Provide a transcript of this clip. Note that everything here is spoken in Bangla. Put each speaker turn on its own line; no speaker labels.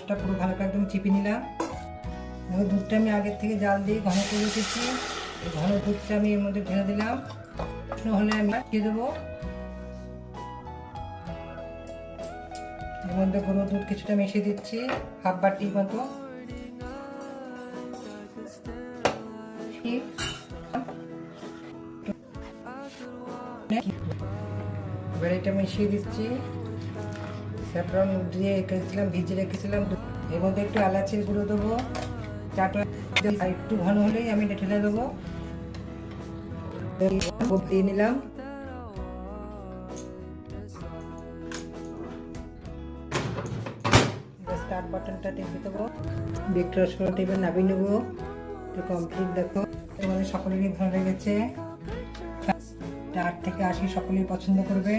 রসটা পুরো ভালো করে একদম চিপে নিলাম। এবার দুধটা আমি আগের থেকে জাল দিয়ে ঘন করে রেখেছি। এই ঘন দুধটা আমি এর মধ্যে ঢেলে দিলাম। হলে আমি দিয়ে দেবো। এর মধ্যে গরুর দুধ কিছুটা মিশিয়ে দিচ্ছি, হাফ বাটির মতো। এবার এটা মিশিয়ে দিচ্ছি। স্যাফরন দিয়ে রেখেছিলাম, ভিজিয়ে রেখেছিলাম। এর মধ্যে একটু এলাচের গুঁড়ো দেবো। চাটা একটু ঘন হলেই আমি এটা ঢেলে দেবো। দিয়ে নিলাম। স্টার্ট বাটনটা টিপে দেবো। বেকড রসগোল্লা টিপে নামিয়ে নেবো। তো কমপ্লিট দেখো, তোমাদের সকলেরই ভালো লেগেছে। 8 থেকে 80 সকলেই পছন্দ করবে।